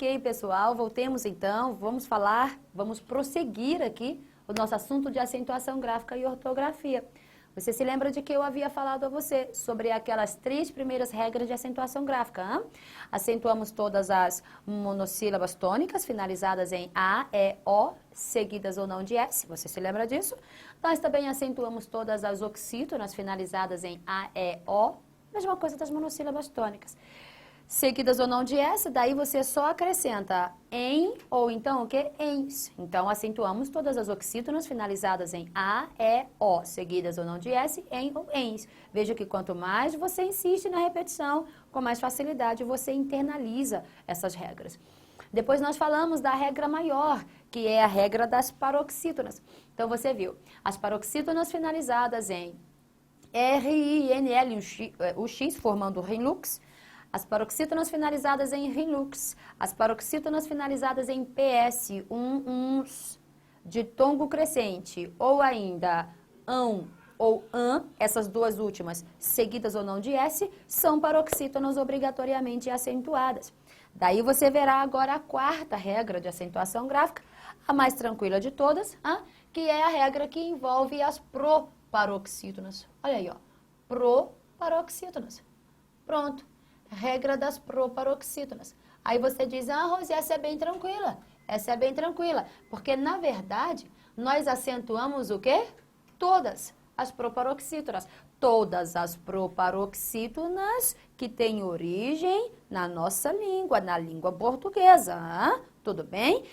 Ok, pessoal, voltemos então, vamos prosseguir aqui o nosso assunto de acentuação gráfica e ortografia. Você se lembra de que eu havia falado a você sobre aquelas 3 primeiras regras de acentuação gráfica, hein? Acentuamos todas as monossílabas tônicas finalizadas em A, E, O, seguidas ou não de S, você se lembra disso? Nós também acentuamos todas as oxítonas finalizadas em A, E, O, mesma coisa das monossílabas tônicas. Seguidas ou não de S, daí você só acrescenta em ou então o que? Ens. Então, acentuamos todas as oxítonas finalizadas em A, E, O, seguidas ou não de S, em ou ens. Veja que quanto mais você insiste na repetição, com mais facilidade você internaliza essas regras. Depois nós falamos da regra maior, que é a regra das paroxítonas. Então, você viu, as paroxítonas finalizadas em R, I, N, L, o X, formando o Rinlux, as paroxítonas finalizadas em Rinlux, as paroxítonas finalizadas em PS, uns, de tongo crescente, ou ainda ão ou an, essas duas últimas, seguidas ou não de S, são paroxítonas obrigatoriamente acentuadas. Daí você verá agora a 4ª regra de acentuação gráfica, a mais tranquila de todas, que é a regra que envolve as proparoxítonas. Olha aí, ó, proparoxítonas. Pronto. Regra das proparoxítonas. Aí você diz, Rose, essa é bem tranquila. Essa é bem tranquila. Porque, na verdade, nós acentuamos o quê? Todas as proparoxítonas. Todas as proparoxítonas que têm origem na nossa língua, na língua portuguesa. Tudo bem?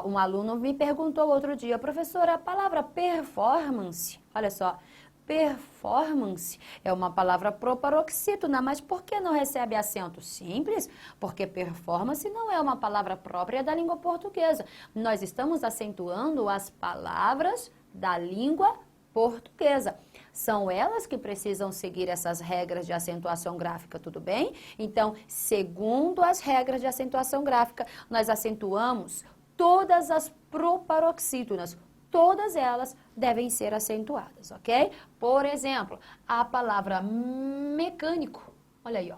Um aluno me perguntou outro dia, professora, a palavra performance, olha só, performance é uma palavra proparoxítona, mas por que não recebe acento? Simples, porque performance não é uma palavra própria da língua portuguesa. Nós estamos acentuando as palavras da língua portuguesa. São elas que precisam seguir essas regras de acentuação gráfica, tudo bem? Então, segundo as regras de acentuação gráfica, nós acentuamos todas as proparoxítonas. Todas elas devem ser acentuadas, ok? Por exemplo, a palavra mecânico, olha aí, ó.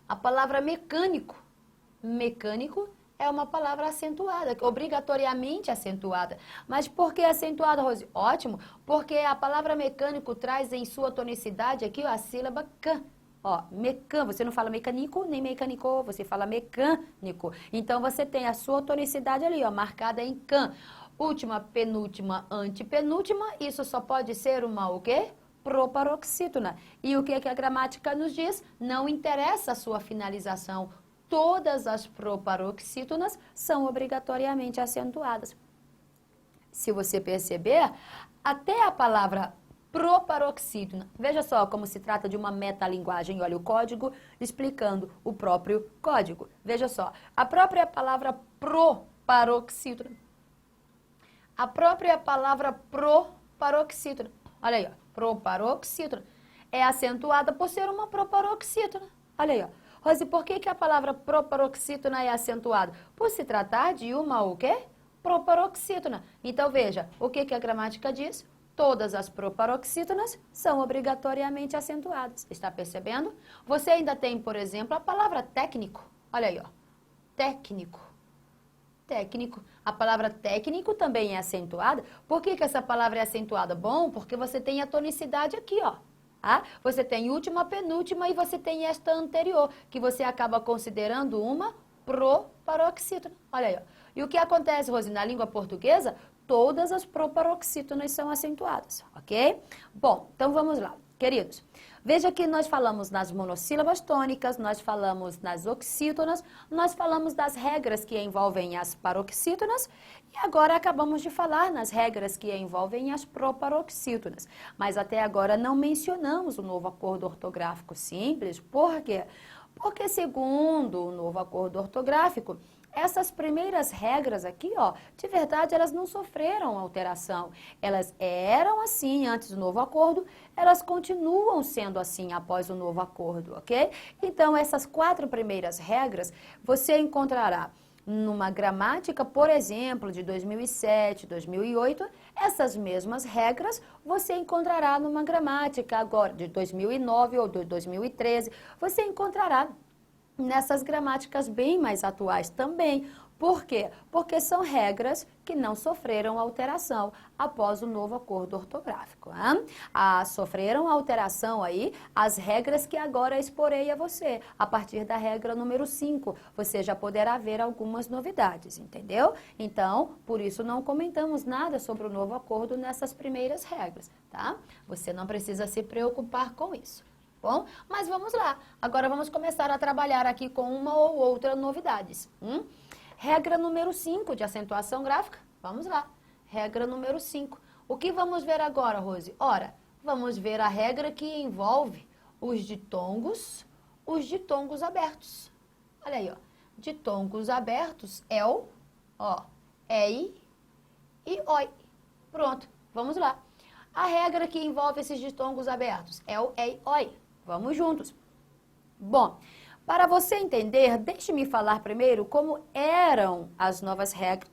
A palavra mecânico, mecânico é uma palavra acentuada, obrigatoriamente acentuada. Mas por que acentuada, Rose? Ótimo, porque a palavra mecânico traz em sua tonicidade aqui ó, a sílaba can. Ó, mecan, você não fala mecânico nem mecânico, você fala mecânico. Então, você tem a sua tonicidade ali, ó, marcada em can. Última, penúltima, antepenúltima, isso só pode ser uma o quê? Proparoxítona. E o que a gramática nos diz? Não interessa a sua finalização. Todas as proparoxítonas são obrigatoriamente acentuadas. Se você perceber, até a palavra proparoxítona, veja só como se trata de uma metalinguagem, olha o código explicando o próprio código. Veja só, a própria palavra proparoxítona, a própria palavra proparoxítona, olha aí, ó, proparoxítona, é acentuada por ser uma proparoxítona. Olha aí, ó. Rose, por que a palavra proparoxítona é acentuada? Por se tratar de uma o quê? Proparoxítona. Então, veja, o que a gramática diz? Todas as proparoxítonas são obrigatoriamente acentuadas. Está percebendo? Você ainda tem, por exemplo, a palavra técnico. Olha aí, ó. Técnico. Técnico. A palavra técnico também é acentuada. Por que essa palavra é acentuada? Bom, porque você tem a tonicidade aqui, ó. Você tem última, penúltima e você tem esta anterior, que você acaba considerando uma proparoxítona. Olha aí, ó. E o que acontece, Rose, na língua portuguesa? Todas as proparoxítonas são acentuadas, ok? Bom, então vamos lá. Queridos, veja que nós falamos nas monossílabas tônicas, nós falamos nas oxítonas, nós falamos das regras que envolvem as paroxítonas e agora acabamos de falar nas regras que envolvem as proparoxítonas. Mas até agora não mencionamos o novo acordo ortográfico simples. Por quê? Porque segundo o novo acordo ortográfico, essas primeiras regras aqui, ó, de verdade, elas não sofreram alteração. Elas eram assim antes do novo acordo, elas continuam sendo assim após o novo acordo, ok? Então, essas 4 primeiras regras, você encontrará numa gramática, por exemplo, de 2007, 2008, essas mesmas regras você encontrará numa gramática agora de 2009 ou de 2013, você encontrará nessas gramáticas bem mais atuais também. Por quê? Porque são regras que não sofreram alteração após o novo acordo ortográfico. Sofreram alteração aí as regras que agora exporei a você. A partir da regra número 5, você já poderá ver algumas novidades, entendeu? Então, por isso não comentamos nada sobre o novo acordo nessas primeiras regras, tá? Você não precisa se preocupar com isso. Bom, mas vamos lá. Agora vamos começar a trabalhar aqui com uma ou outra novidades. Regra número 5 de acentuação gráfica. Vamos lá. Regra número 5. O que vamos ver agora, Rose? Ora, vamos ver a regra que envolve os ditongos abertos. Olha aí, ó. Ditongos abertos, el, ó, ei e oi. Pronto, vamos lá. A regra que envolve esses ditongos abertos, el, ei, oi. Vamos juntos. Bom, para você entender, deixe-me falar primeiro como eram as novas regras,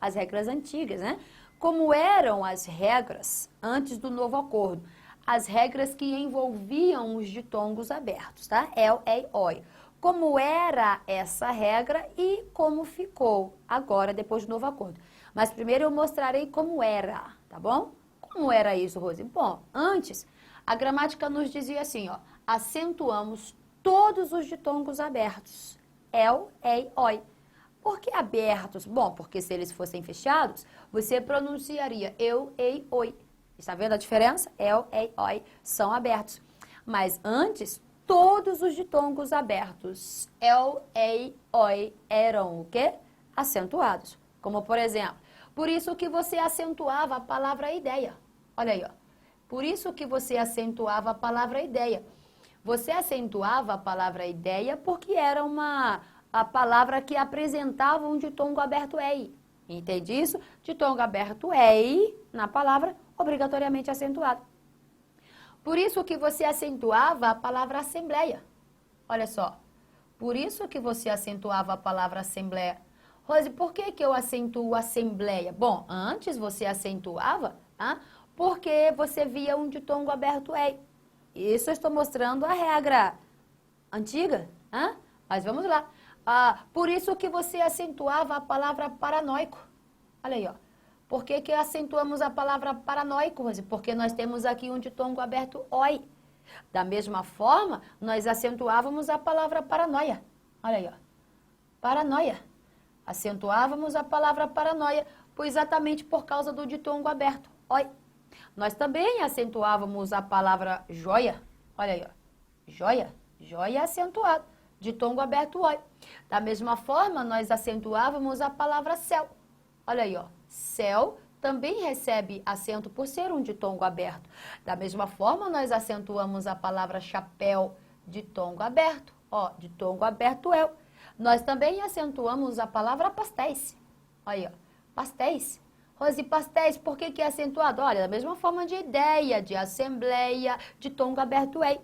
as regras antigas, né? Como eram as regras antes do novo acordo. As regras que envolviam os ditongos abertos, tá? El, ei, oi. Como era essa regra e como ficou agora, depois do novo acordo. Mas primeiro eu mostrarei como era, tá bom? Como era isso, Rose? Bom, antes, a gramática nos dizia assim, ó, acentuamos todos os ditongos abertos, el, ei, oi. Por que abertos? Bom, porque se eles fossem fechados, você pronunciaria eu, ei, oi. Está vendo a diferença? El, ei, oi são abertos. Mas antes, todos os ditongos abertos, el, ei, oi, eram o quê? Acentuados. Como, por exemplo, por isso que você acentuava a palavra ideia. Olha aí, ó. Por isso que você acentuava a palavra ideia. Você acentuava a palavra ideia porque era a palavra que apresentava um ditongo aberto ei. Entende isso? Ditongo aberto ei na palavra obrigatoriamente acentuado. Por isso que você acentuava a palavra assembleia. Olha só. Por isso que você acentuava a palavra assembleia. Rose, por que eu acentuo assembleia? Bom, antes você acentuava, porque você via um ditongo aberto ei. Isso eu estou mostrando a regra antiga, mas vamos lá. Por isso que você acentuava a palavra paranoico. Olha aí, ó. Por que acentuamos a palavra paranoico, Rose? Porque nós temos aqui um ditongo aberto oi. Da mesma forma, nós acentuávamos a palavra paranoia. Olha aí, ó. Paranoia. Acentuávamos a palavra paranoia, exatamente por causa do ditongo aberto oi. Nós também acentuávamos a palavra joia. Olha aí, ó. Joia. Joia acentuado. Ditongo aberto oi. Da mesma forma, nós acentuávamos a palavra céu. Olha aí, ó. Céu também recebe acento por ser um ditongo aberto. Da mesma forma, nós acentuamos a palavra chapéu, ditongo aberto. Ó, ditongo aberto el. Nós também acentuamos a palavra pastéis. Olha aí, ó. Pastéis. Rose, pastéis, por que é acentuado? Olha, da mesma forma de ideia, de assembleia, de ditongo aberto ei.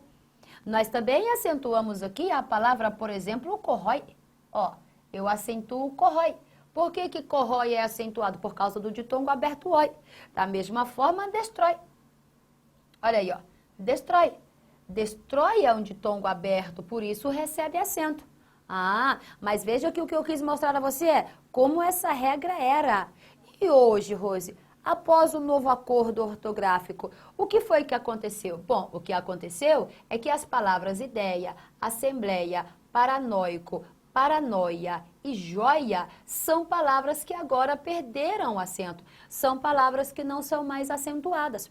Nós também acentuamos aqui a palavra, por exemplo, corrói. Ó, eu acentuo corrói. Por que corrói é acentuado? Por causa do ditongo aberto oi. Da mesma forma, destrói. Olha aí, ó. Destrói. Destrói é um ditongo aberto, por isso recebe acento. Mas veja que o que eu quis mostrar a você é como essa regra era. E hoje, Rose, após o novo acordo ortográfico, o que foi que aconteceu? Bom, o que aconteceu é que as palavras ideia, assembleia, paranoico, paranoia e joia são palavras que agora perderam acento. São palavras que não são mais acentuadas.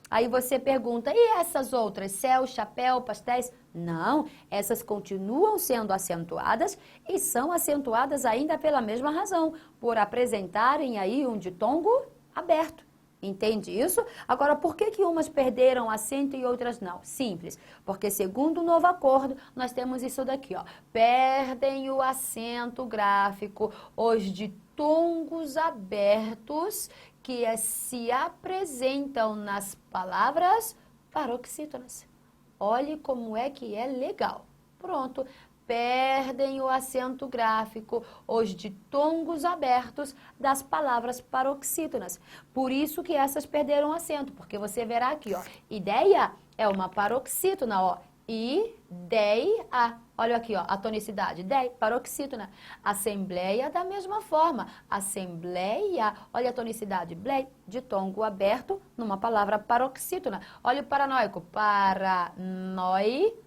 Aí você pergunta, e essas outras? Céu, chapéu, pastéis? Não, essas continuam sendo acentuadas e são acentuadas ainda pela mesma razão, por apresentarem aí um ditongo aberto. Entende isso? Agora, por que umas perderam acento e outras não? Simples, porque segundo o novo acordo, nós temos isso daqui, ó. Perdem o acento gráfico os ditongos abertos que se apresentam nas palavras paroxítonas. Olhe como é que é legal. Pronto. Perdem o acento gráfico os ditongos abertos das palavras paroxítonas. Por isso que essas perderam acento, porque você verá aqui, ó, ideia é uma paroxítona, ó, ideia. Olha aqui, ó, a tonicidade, DEI, paroxítona. Assembleia, da mesma forma. Assembleia, olha a tonicidade, blei, ditongo aberto numa palavra paroxítona. Olha o paranoico, paranoico.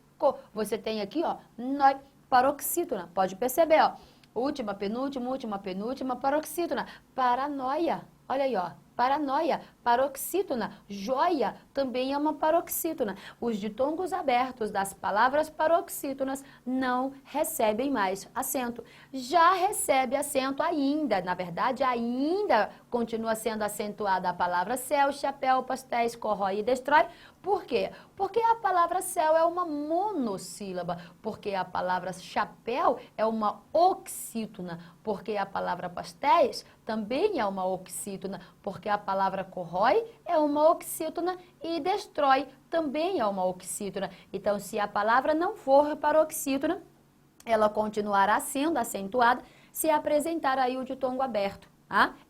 Você tem aqui, ó, noi, paroxítona. Pode perceber, ó. Última, penúltima, paroxítona. Paranoia. Olha aí, ó. Paranoia, paroxítona, joia, também é uma paroxítona. Os ditongos abertos das palavras paroxítonas não recebem mais acento. Já recebe acento ainda, na verdade, ainda continua sendo acentuada a palavra céu, chapéu, pastéis, corrói e destrói. Por quê? Porque a palavra céu é uma monossílaba, porque a palavra chapéu é uma oxítona, porque a palavra pastéis também é uma oxítona, porque a palavra corrói é uma oxítona e destrói também é uma oxítona. Então, se a palavra não for paroxítona, ela continuará sendo acentuada se apresentar aí o ditongo aberto.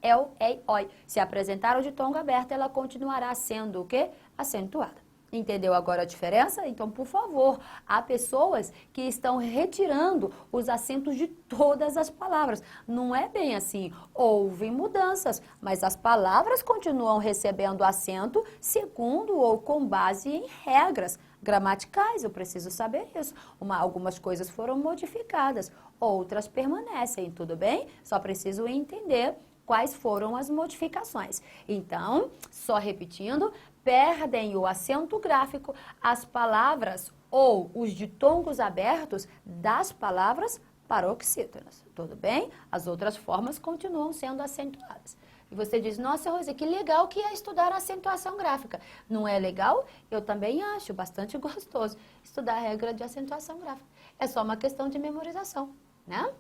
El, ei, oi. Se apresentar o ditongo aberto, ela continuará sendo o quê? Acentuada. Entendeu agora a diferença? Então, por favor, há pessoas que estão retirando os acentos de todas as palavras. Não é bem assim. Houve mudanças, mas as palavras continuam recebendo acento segundo ou com base em regras gramaticais. Eu preciso saber isso. Algumas coisas foram modificadas, outras permanecem, tudo bem? Só preciso entender quais foram as modificações. Então, só repetindo, perdem o acento gráfico as palavras ou os ditongos abertos das palavras paroxítonas, tudo bem? As outras formas continuam sendo acentuadas. E você diz, nossa, Rose, que legal que é estudar a acentuação gráfica. Não é legal? Eu também acho bastante gostoso estudar a regra de acentuação gráfica. É só uma questão de memorização, né?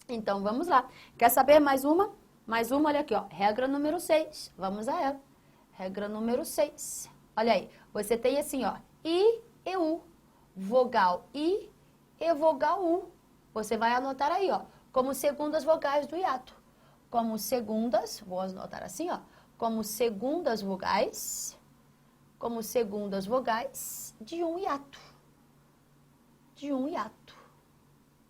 Então, vamos lá. Quer saber mais uma? Mais uma, olha aqui, ó. Regra número 6. Vamos a ela. Regra número 6. Olha aí. Você tem assim, ó. I e U. Vogal I e vogal U. Você vai anotar aí, ó. Como segundas vogais do hiato. Como segundas, vou anotar assim, ó. Como segundas vogais. Como segundas vogais de um hiato. De um hiato.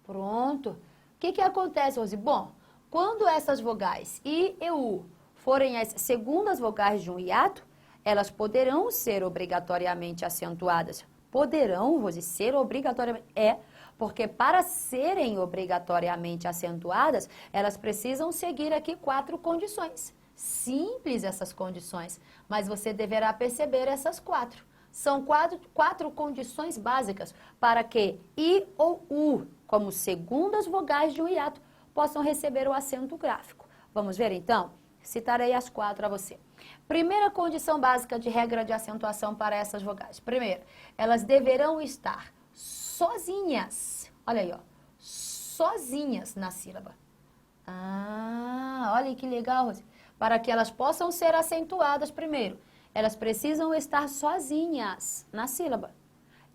Pronto. O que acontece, Rose? Bom, quando essas vogais I e U forem as segundas vogais de um hiato, elas poderão ser obrigatoriamente acentuadas. Poderão, Rose, ser obrigatoriamente? Porque para serem obrigatoriamente acentuadas, elas precisam seguir aqui 4 condições. Simples essas condições, mas você deverá perceber essas 4. São quatro condições básicas para que I ou U, como segundas vogais de um hiato, possam receber o acento gráfico. Vamos ver então? Citarei as 4 a você. Primeira condição básica de regra de acentuação para essas vogais. Primeiro, elas deverão estar sozinhas. Olha aí, ó. Sozinhas na sílaba. Olha que legal, Rose. Para que elas possam ser acentuadas primeiro, elas precisam estar sozinhas na sílaba.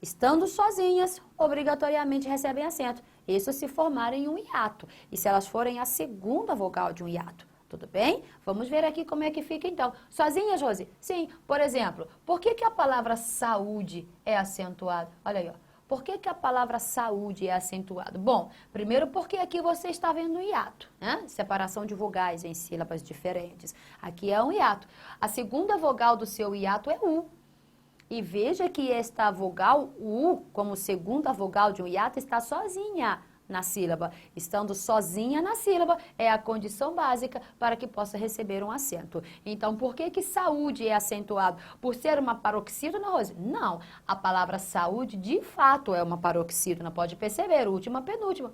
Estando sozinhas, obrigatoriamente recebem acento. Isso se formarem um hiato. E se elas forem a segunda vogal de um hiato. Tudo bem? Vamos ver aqui como é que fica então. Sozinhas, Rose? Sim. Por exemplo, por que a palavra saúde é acentuada? Olha aí, ó. Por que a palavra saúde é acentuada? Bom, primeiro porque aqui você está vendo um hiato, né? Separação de vogais em sílabas diferentes. Aqui é um hiato. A segunda vogal do seu hiato é U. E veja que esta vogal U, como segunda vogal de um hiato, está sozinha na sílaba. Estando sozinha na sílaba é a condição básica para que possa receber um acento. Então, por que saúde é acentuado? Por ser uma paroxítona, Rose? Não. A palavra saúde, de fato, é uma paroxítona. Pode perceber, última, penúltima.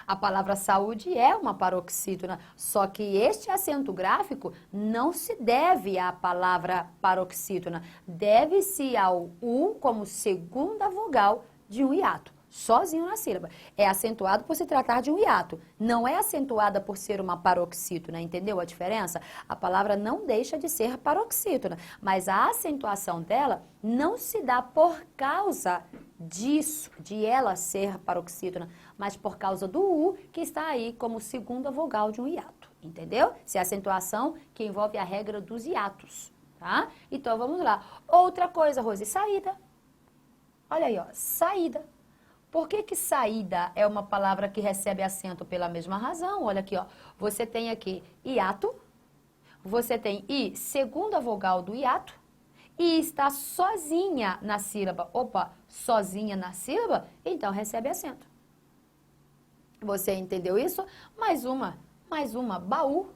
A palavra saúde é uma paroxítona, só que este acento gráfico não se deve à palavra paroxítona, deve-se ao U como segunda vogal de um hiato, sozinho na sílaba. É acentuado por se tratar de um hiato, não é acentuada por ser uma paroxítona, entendeu a diferença? A palavra não deixa de ser paroxítona, mas a acentuação dela não se dá por causa disso, de ela ser paroxítona, mas por causa do U, que está aí como segunda vogal de um hiato, entendeu? Essa é a acentuação que envolve a regra dos hiatos, tá? Então, vamos lá. Outra coisa, Rose, saída. Olha aí, ó, saída. Por que que saída é uma palavra que recebe acento pela mesma razão? Olha aqui, ó. Você tem aqui hiato, você tem I, segunda vogal do hiato, e está sozinha na sílaba. Opa, sozinha na sílaba? Então recebe acento. Você entendeu isso? Mais uma, baú.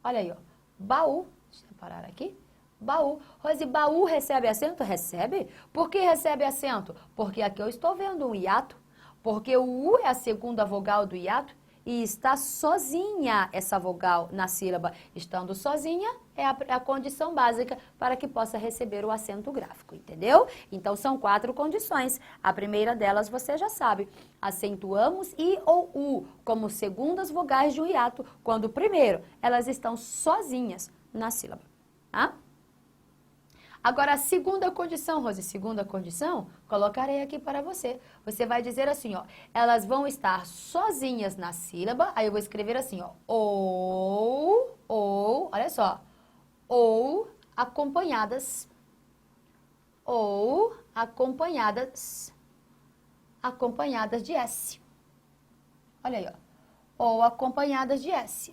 Olha aí, ó. Baú. Deixa eu parar aqui. Baú. Rose, baú recebe acento? Recebe. Por que recebe acento? Porque aqui eu estou vendo um hiato. Porque o U é a segunda vogal do hiato e está sozinha essa vogal na sílaba. Estando sozinha é a condição básica para que possa receber o acento gráfico, entendeu? Então são 4 condições. A primeira delas você já sabe. Acentuamos I ou U como segundas vogais de um hiato, quando primeiro elas estão sozinhas na sílaba, tá? Agora, a segunda condição, Rose, segunda condição, colocarei aqui para você. Você vai dizer assim, ó, elas vão estar sozinhas na sílaba, aí eu vou escrever assim, ó, ou, olha só, ou acompanhadas de S. Olha aí, ó. Ou acompanhadas de S.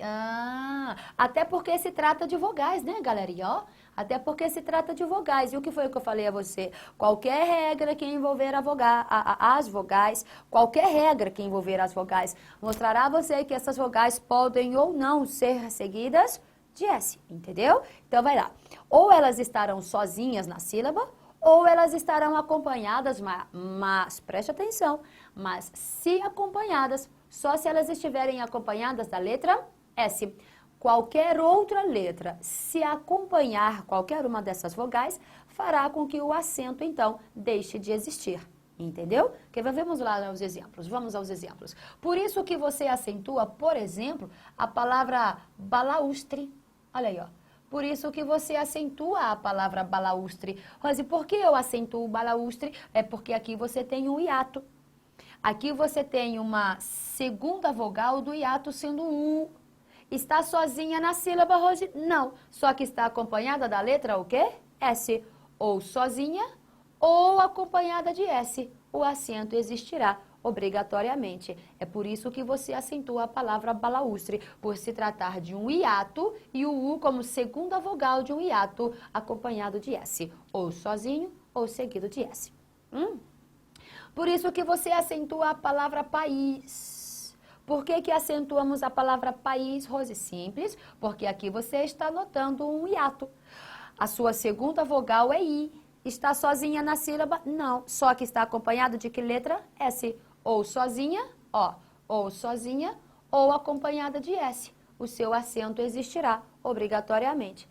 Até porque se trata de vogais, né, galerinha, ó? Até porque se trata de vogais. E o que foi que eu falei a você? Qualquer regra que envolver as vogais, qualquer regra que envolver as vogais, mostrará a você que essas vogais podem ou não ser seguidas de S, entendeu? Então, vai lá. Ou elas estarão sozinhas na sílaba, ou elas estarão acompanhadas, mas preste atenção, mas se acompanhadas, só se elas estiverem acompanhadas da letra S. Qualquer outra letra, se acompanhar qualquer uma dessas vogais, fará com que o acento, então, deixe de existir. Entendeu? Vamos lá aos exemplos. Vamos aos exemplos. Por isso que você acentua, por exemplo, a palavra balaustre. Olha aí, ó. Por isso que você acentua a palavra balaustre. Rose, por que eu acentuo balaustre? É porque aqui você tem um hiato. Aqui você tem uma segunda vogal do hiato sendo U. Está sozinha na sílaba, Rose? Não. Só que está acompanhada da letra o quê? S. Ou sozinha ou acompanhada de S. O acento existirá obrigatoriamente. É por isso que você acentua a palavra balaustre, por se tratar de um hiato e o U como segunda vogal de um hiato acompanhado de S. Ou sozinho ou seguido de S. Por isso que você acentua a palavra país. Por que que acentuamos a palavra país, Rose? Simples, porque aqui você está notando um hiato. A sua segunda vogal é I. Está sozinha na sílaba? Não. Só que está acompanhado de que letra? S. Ou sozinha, ó, ou sozinha, ou acompanhada de S. O seu acento existirá obrigatoriamente.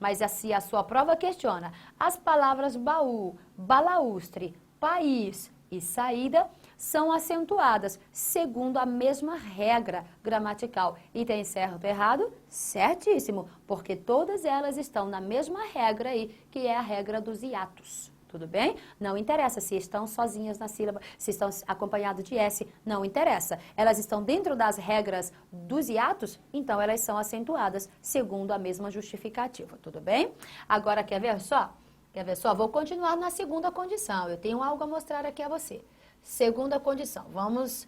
Mas assim a sua prova questiona. As palavras baú, balaustre, país e saída são acentuadas segundo a mesma regra gramatical. E tem certo ou errado? Certíssimo, porque todas elas estão na mesma regra aí, que é a regra dos hiatos. Tudo bem? Não interessa se estão sozinhas na sílaba, se estão acompanhadas de S, não interessa. Elas estão dentro das regras dos hiatos, então elas são acentuadas segundo a mesma justificativa. Tudo bem? Agora, quer ver só? Quer ver só? Vou continuar na segunda condição. Eu tenho algo a mostrar aqui a você. Segunda condição. Vamos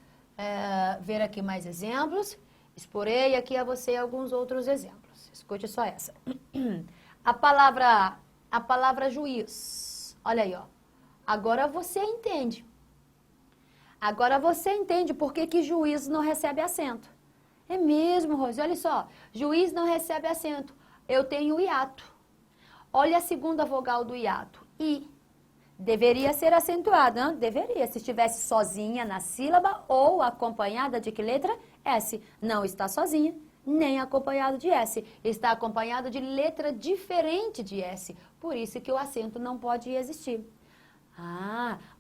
ver aqui mais exemplos. Exporei aqui a você alguns outros exemplos. Escute só essa. A palavra juiz. Olha aí, ó. Agora você entende. Agora você entende por que juiz não recebe acento. É mesmo, Rose. Olha só. Juiz não recebe acento. Eu tenho hiato. Olha a segunda vogal do hiato. I. Deveria ser acentuada, hein? Deveria, se estivesse sozinha na sílaba ou acompanhada de que letra? S. Não está sozinha, nem acompanhado de S. Está acompanhado de letra diferente de S. Por isso que o acento não pode existir.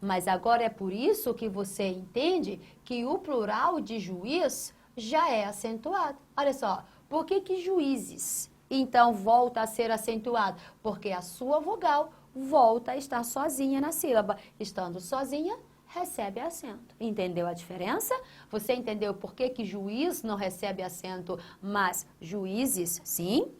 Mas agora é por isso que você entende que o plural de juiz já é acentuado. Olha só, por que juízes, então, volta a ser acentuado? Porque a sua vogal volta a estar sozinha na sílaba. Estando sozinha, recebe acento. Entendeu a diferença? Você entendeu por que juiz não recebe acento, mas juízes, sim?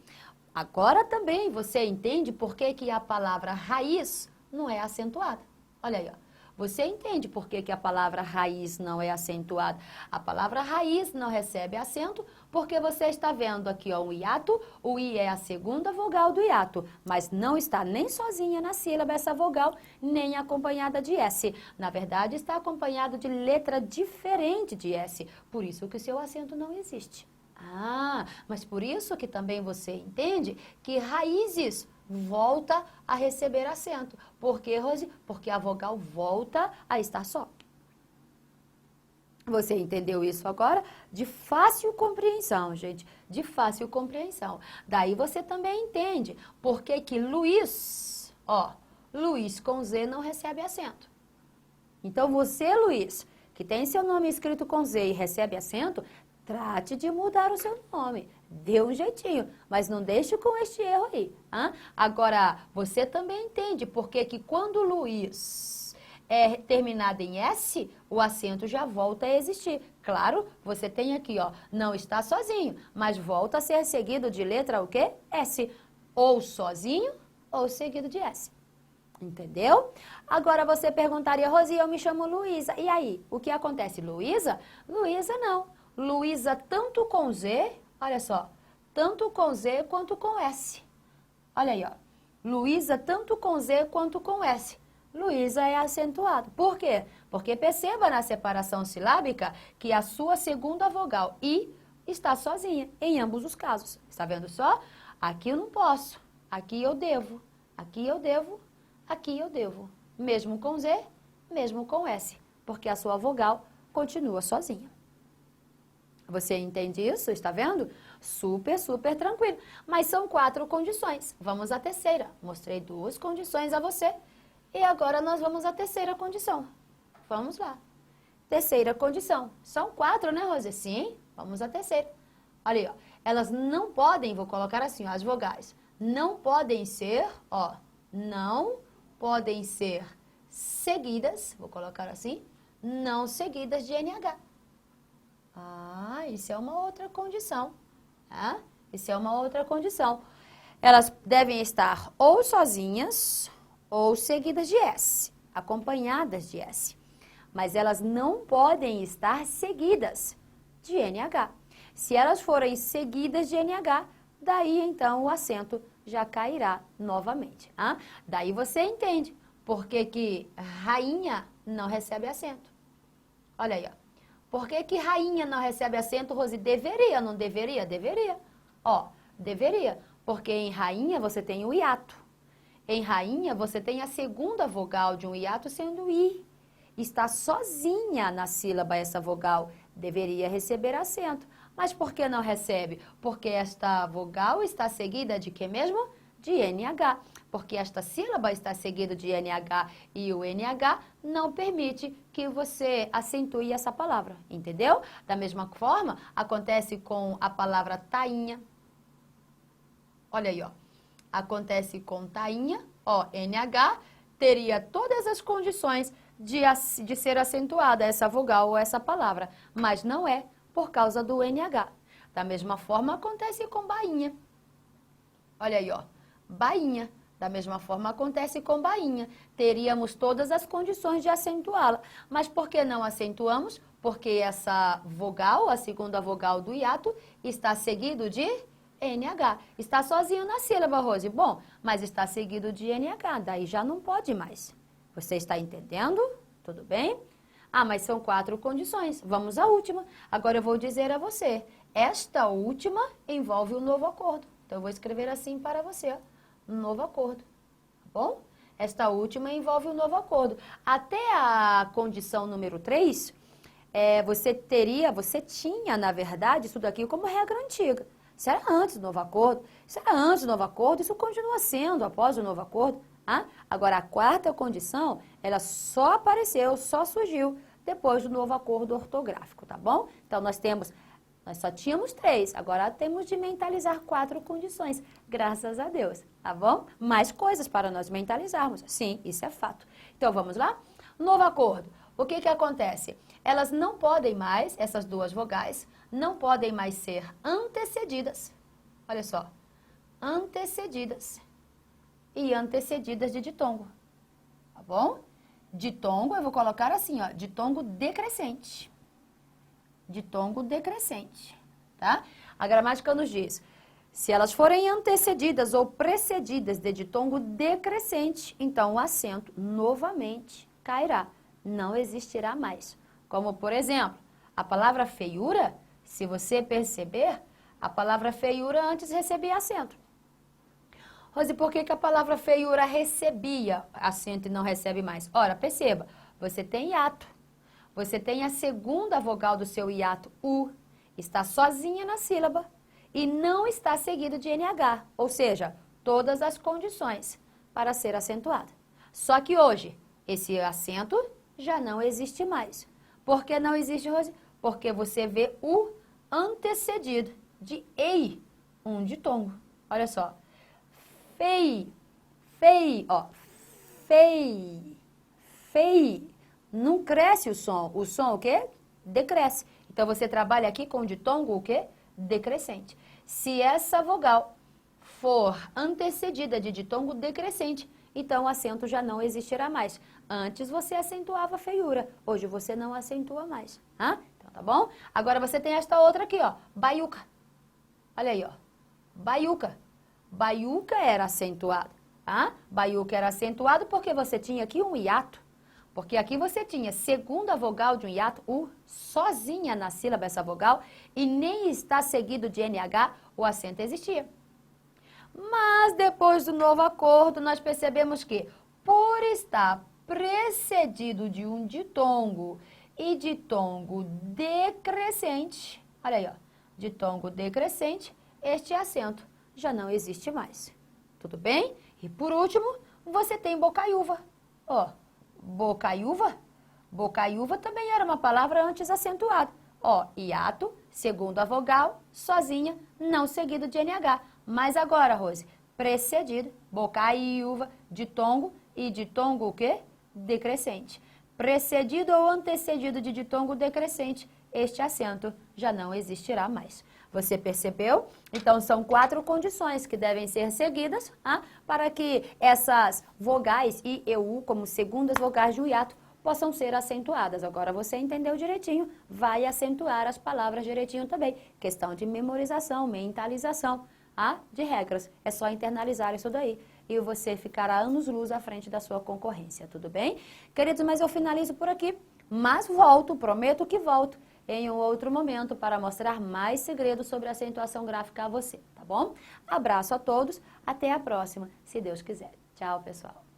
Agora também você entende por que a palavra raiz não é acentuada. Olha aí, ó. você entende por que que a palavra raiz não é acentuada. A palavra raiz não recebe acento porque você está vendo aqui ó, um hiato, o I é a segunda vogal do hiato, mas não está nem sozinha na sílaba essa vogal, nem acompanhada de S. Na verdade, está acompanhado de letra diferente de S, por isso que o seu acento não existe. Ah, mas por isso que também você entende que raízes volta a receber acento. Por quê, Rose? Porque a vogal volta a estar só. Você entendeu isso agora? De fácil compreensão, gente. De fácil compreensão. Daí você também entende por que que Luiz, ó, Luiz com Z não recebe acento. Então você, Luiz, que tem seu nome escrito com Z e recebe acento, trate de mudar o seu nome. Dê um jeitinho, mas não deixe com este erro aí. Hein? Agora, você também entende por que que quando Luiz é terminado em S, o acento já volta a existir. Claro, você tem aqui, ó, não está sozinho, mas volta a ser seguido de letra o quê? S. Ou sozinho, ou seguido de S. Entendeu? Agora você perguntaria, Rosi, eu me chamo Luísa. E aí, o que acontece? Luísa? Luísa não. Luísa tanto com Z, olha só, tanto com Z quanto com S. Olha aí, ó. Luísa tanto com Z quanto com S. Luísa é acentuado. Por quê? Porque perceba na separação silábica que a sua segunda vogal I está sozinha em ambos os casos. Está vendo só? Aqui eu não posso, aqui eu devo, aqui eu devo, aqui eu devo. Mesmo com Z, mesmo com S, porque a sua vogal continua sozinha. Você entende isso? Está vendo? Super, super tranquilo. Mas são 4 condições. Vamos à terceira. Mostrei 2 condições a você. E agora nós vamos à terceira condição. Vamos lá. Terceira condição. São 4, né, Rose? Sim, vamos à terceira. Olha aí, ó. Elas não podem, vou colocar assim, ó, as vogais. Não podem ser, ó, não podem ser seguidas, vou colocar assim, não seguidas de NH. Ah, isso é uma outra condição. Tá? Isso é uma outra condição. Elas devem estar ou sozinhas ou seguidas de S, acompanhadas de S. Mas elas não podem estar seguidas de NH. Se elas forem seguidas de NH, daí então o acento já cairá novamente. Tá? Daí você entende por que que rainha não recebe acento. Olha aí, ó. Por que que rainha não recebe acento, Rose? Deveria, não deveria? Deveria. Ó, deveria. Porque em rainha você tem o hiato. Em rainha você tem a segunda vogal de um hiato sendo I. Está sozinha na sílaba essa vogal. Deveria receber acento. Mas por que não recebe? Porque esta vogal está seguida de quê mesmo? De NH. Porque esta sílaba está seguida de NH e o NH não permite que você acentue essa palavra, entendeu? Da mesma forma, acontece com a palavra tainha. Olha aí, ó. Acontece com tainha, ó, NH, teria todas as condições de ser acentuada essa vogal ou essa palavra, mas não é por causa do NH. Da mesma forma, acontece com bainha. Olha aí, ó. Bainha. Da mesma forma, acontece com bainha. Teríamos todas as condições de acentuá-la. Mas por que não acentuamos? Porque essa vogal, a segunda vogal do hiato, está seguido de NH. Está sozinho na sílaba, Rose. Bom, mas está seguido de NH. Daí já não pode mais. Você está entendendo? Tudo bem? Ah, mas são 4 condições. Vamos à última. Agora eu vou dizer a você. Esta última envolve o novo acordo. Então, eu vou escrever assim para você, ó. Novo acordo, tá bom? Esta última envolve o novo acordo. Até a condição número 3, você tinha, na verdade, isso daqui como regra antiga. Isso era antes do novo acordo, isso continua sendo após o novo acordo. Ah? Agora, a 4ª condição, ela só apareceu, só surgiu depois do novo acordo ortográfico, tá bom? Então, nós só tínhamos 3, agora temos de mentalizar 4 condições, graças a Deus, tá bom? Mais coisas para nós mentalizarmos, sim, isso é fato. Então, vamos lá? Novo acordo, o que que acontece? Elas não podem mais, essas 2 vogais, não podem mais ser antecedidas, olha só, antecedidas e antecedidas de ditongo, tá bom? Ditongo, eu vou colocar assim, ó, ditongo decrescente. Ditongo decrescente, tá? A gramática nos diz, se elas forem antecedidas ou precedidas de ditongo decrescente, então o acento novamente cairá, não existirá mais. Como, por exemplo, a palavra feiura, se você perceber, a palavra feiura antes recebia acento. Rose, por que a palavra feiura recebia acento e não recebe mais? Ora, perceba, você tem hiato. Você tem a segunda vogal do seu hiato, U, está sozinha na sílaba e não está seguido de NH, ou seja, todas as condições para ser acentuada. Só que hoje, esse acento já não existe mais. Por que não existe, Rose? Porque você vê U antecedido de EI, um ditongo. Olha só. Fei, fei, ó, fei, fei. Não cresce o som. O som o quê? Decresce. Então, você trabalha aqui com ditongo o quê? Decrescente. Se essa vogal for antecedida de ditongo decrescente, então o acento já não existirá mais. Antes você acentuava a feiura, hoje você não acentua mais. Então, tá bom? Agora você tem esta outra aqui, ó, baiuca. Olha aí, ó, baiuca. Baiuca era acentuado, tá? Baiuca era acentuado porque você tinha aqui um hiato. Porque aqui você tinha segunda vogal de um hiato, U, sozinha na sílaba essa vogal, e nem está seguido de NH, o acento existia. Mas depois do novo acordo, nós percebemos que, por estar precedido de um ditongo e ditongo decrescente, olha aí, ó, ditongo decrescente, este acento já não existe mais. Tudo bem? E por último, você tem bocaiúva. Ó, bocaiúva? Bocaiúva também era uma palavra antes acentuada. Ó, hiato, segunda vogal, sozinha, não seguido de NH. Mas agora, Rose, precedido, bocaiúva, ditongo e ditongo o quê? Decrescente. Precedido ou antecedido de ditongo decrescente, este acento já não existirá mais. Você percebeu? Então, são 4 condições que devem ser seguidas para que essas vogais I e U, como segundas vogais de um hiato, possam ser acentuadas. Agora, você entendeu direitinho, vai acentuar as palavras direitinho também. Questão de memorização, mentalização de regras. É só internalizar isso daí e você ficará anos-luz à frente da sua concorrência, tudo bem? Queridos, mas eu finalizo por aqui, mas volto, prometo que volto em um outro momento para mostrar mais segredos sobre a acentuação gráfica a você, tá bom? Abraço a todos, até a próxima, se Deus quiser. Tchau, pessoal.